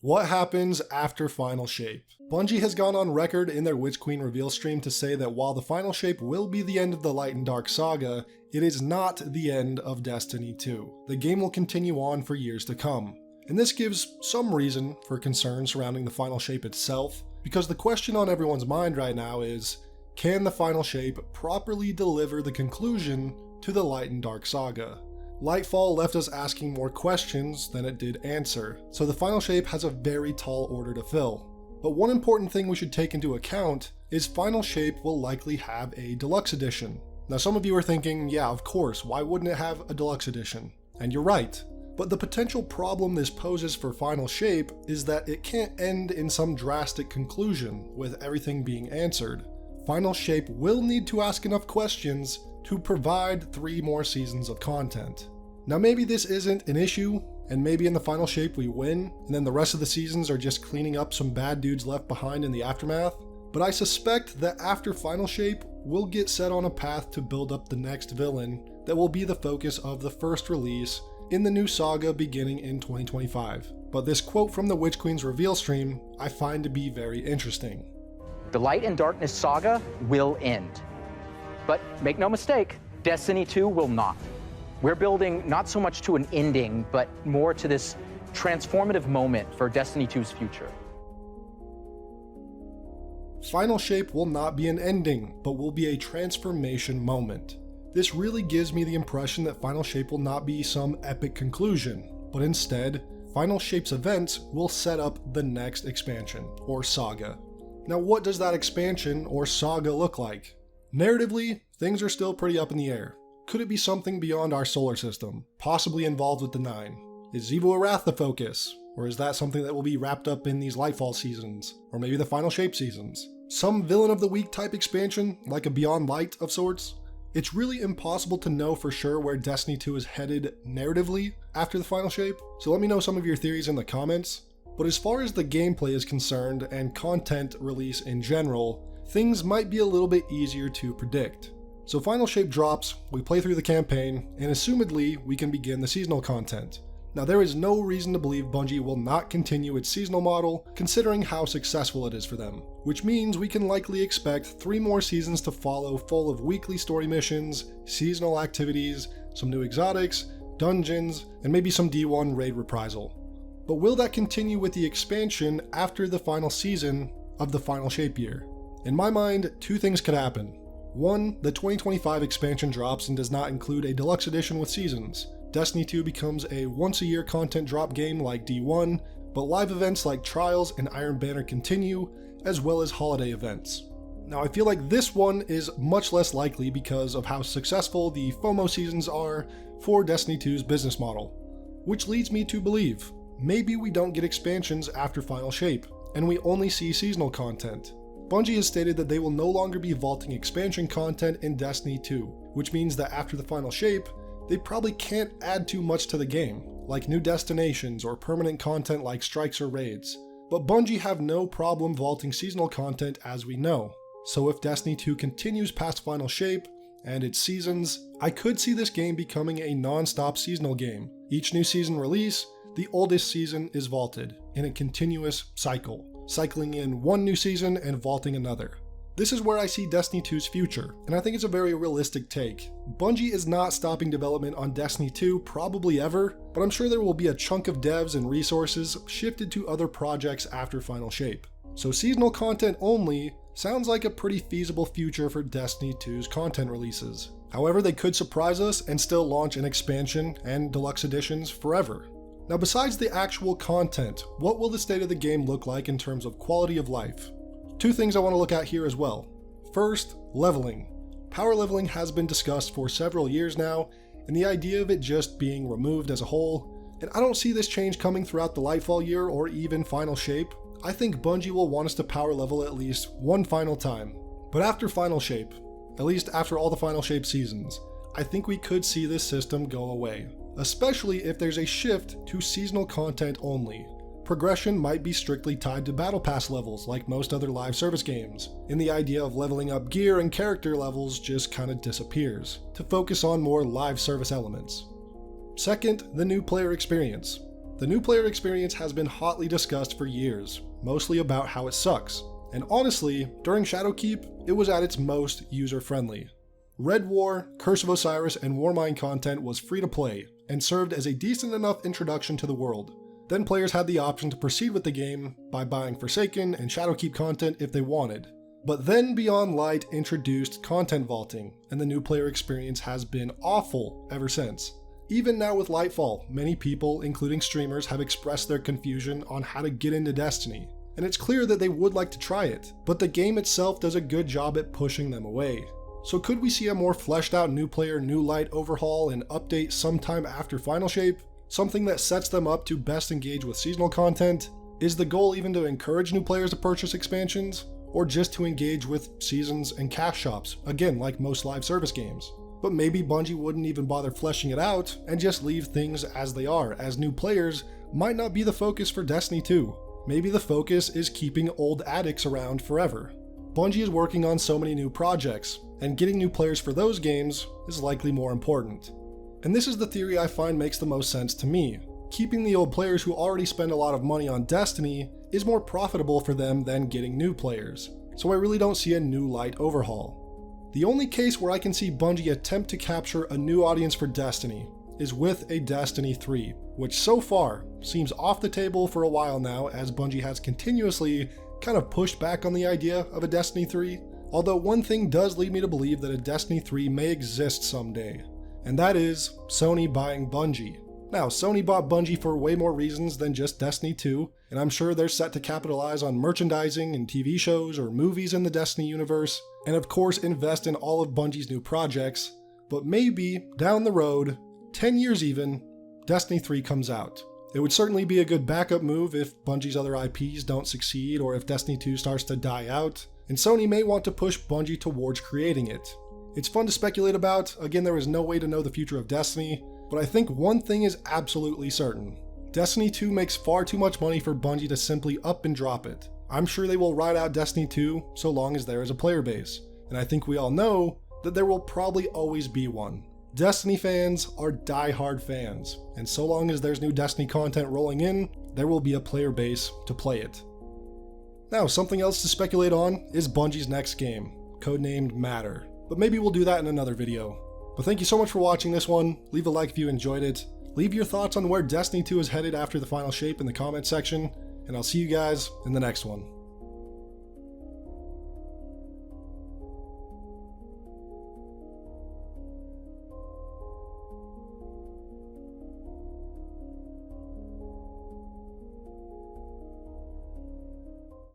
What happens after Final Shape? Bungie has gone on record in their Witch Queen reveal stream to say that while the Final Shape will be the end of the Light and Dark saga, it is not the end of Destiny 2. The game will continue on for years to come. And this gives some reason for concern surrounding the Final Shape itself, because the question on everyone's mind right now is, can the Final Shape properly deliver the conclusion to the Light and Dark saga? Lightfall left us asking more questions than it did answer, so the Final Shape has a very tall order to fill. But one important thing we should take into account is Final Shape will likely have a deluxe edition. Now some of you are thinking, yeah, of course, why wouldn't it have a deluxe edition? And you're right. But the potential problem this poses for Final Shape is that it can't end in some drastic conclusion with everything being answered. Final Shape will need to ask enough questions to provide 3 more seasons of content. Now maybe this isn't an issue, and maybe in the Final Shape we win, and then the rest of the seasons are just cleaning up some bad dudes left behind in the aftermath, but I suspect that after Final Shape, we'll get set on a path to build up the next villain that will be the focus of the first release in the new saga beginning in 2025. But this quote from the Witch Queen's reveal stream I find to be very interesting. The Light and Darkness saga will end. But make no mistake, Destiny 2 will not. We're building not so much to an ending, but more to this transformative moment for Destiny 2's future. Final Shape will not be an ending, but will be a transformation moment. This really gives me the impression that Final Shape will not be some epic conclusion, but instead, Final Shape's events will set up the next expansion, or saga. Now what does that expansion or saga look like? Narratively, things are still pretty up in the air. Could it be something beyond our solar system, possibly involved with the Nine? Is Xivu Arath the focus? Or is that something that will be wrapped up in these Lightfall seasons? Or maybe the Final Shape seasons? Some Villain of the Week type expansion, like a Beyond Light of sorts? It's really impossible to know for sure where Destiny 2 is headed narratively after the Final Shape, so let me know some of your theories in the comments. But as far as the gameplay is concerned and content release in general, things might be a little bit easier to predict. So Final Shape drops, we play through the campaign, and assumedly we can begin the seasonal content. Now there is no reason to believe Bungie will not continue its seasonal model, considering how successful it is for them, which means we can likely expect 3 more seasons to follow full of weekly story missions, seasonal activities, some new exotics, dungeons, and maybe some D1 raid reprisal. But will that continue with the expansion after the final season of the Final Shape year? In my mind, 2 things could happen. 1, the 2025 expansion drops and does not include a deluxe edition with seasons. Destiny 2 becomes a once-a-year content drop game like D1, but live events like Trials and Iron Banner continue, as well as holiday events. Now I feel like this one is much less likely because of how successful the FOMO seasons are for Destiny 2's business model. Which leads me to believe, maybe we don't get expansions after Final Shape, and we only see seasonal content. Bungie has stated that they will no longer be vaulting expansion content in Destiny 2, which means that after the Final Shape, they probably can't add too much to the game, like new destinations or permanent content like strikes or raids. But Bungie have no problem vaulting seasonal content as we know, so if Destiny 2 continues past Final Shape and its seasons, I could see this game becoming a non-stop seasonal game. Each new season release, the oldest season is vaulted, in a continuous cycle, cycling in one new season and vaulting another. This is where I see Destiny 2's future, and I think it's a very realistic take. Bungie is not stopping development on Destiny 2 probably ever, but I'm sure there will be a chunk of devs and resources shifted to other projects after Final Shape. So seasonal content only sounds like a pretty feasible future for Destiny 2's content releases. However, they could surprise us and still launch an expansion and deluxe editions forever. Now besides the actual content, what will the state of the game look like in terms of quality of life? 2 things I want to look at here as well. First, leveling. Power leveling has been discussed for several years now, and the idea of it just being removed as a whole, and I don't see this change coming throughout the Lightfall year or even Final Shape. I think Bungie will want us to power level at least one final time. But after Final Shape, at least after all the Final Shape seasons, I think we could see this system go away, especially if there's a shift to seasonal content only. Progression might be strictly tied to Battle Pass levels like most other live service games, and the idea of leveling up gear and character levels just kinda disappears, to focus on more live service elements. Second, the new player experience. The new player experience has been hotly discussed for years, mostly about how it sucks. And honestly, during Shadowkeep, it was at its most user-friendly. Red War, Curse of Osiris, and Warmind content was free to play, and served as a decent enough introduction to the world. Then players had the option to proceed with the game by buying Forsaken and Shadowkeep content if they wanted. But then Beyond Light introduced content vaulting, and the new player experience has been awful ever since. Even now with Lightfall, many people, including streamers, have expressed their confusion on how to get into Destiny. And it's clear that they would like to try it, but the game itself does a good job at pushing them away. So could we see a more fleshed out new player, new light overhaul and update sometime after Final Shape? Something that sets them up to best engage with seasonal content? Is the goal even to encourage new players to purchase expansions? Or just to engage with seasons and cash shops, again like most live service games? But maybe Bungie wouldn't even bother fleshing it out and just leave things as they are, as new players might not be the focus for Destiny 2. Maybe the focus is keeping old addicts around forever. Bungie is working on so many new projects, and getting new players for those games is likely more important. And this is the theory I find makes the most sense to me. Keeping the old players who already spend a lot of money on Destiny is more profitable for them than getting new players, so I really don't see a new light overhaul. The only case where I can see Bungie attempt to capture a new audience for Destiny is with a Destiny 3, which so far seems off the table for a while now, as Bungie has continuously kind of pushed back on the idea of a Destiny 3, although one thing does lead me to believe that a Destiny 3 may exist someday, and that is Sony buying Bungie. Now, Sony bought Bungie for way more reasons than just Destiny 2, and I'm sure they're set to capitalize on merchandising and TV shows or movies in the Destiny universe, and of course invest in all of Bungie's new projects, but maybe, down the road, 10 years even, Destiny 3 comes out. It would certainly be a good backup move if Bungie's other IPs don't succeed or if Destiny 2 starts to die out, and Sony may want to push Bungie towards creating it. It's fun to speculate about. Again, there is no way to know the future of Destiny, but I think one thing is absolutely certain. Destiny 2 makes far too much money for Bungie to simply up and drop it. I'm sure they will ride out Destiny 2 so long as there is a player base, and I think we all know that there will probably always be one. Destiny fans are die-hard fans, and so long as there's new Destiny content rolling in, there will be a player base to play it. Now, something else to speculate on is Bungie's next game, codenamed Matter, but maybe we'll do that in another video. But thank you so much for watching this one. Leave a like if you enjoyed it. Leave your thoughts on where Destiny 2 is headed after the final shape in the comments section, and I'll see you guys in the next one.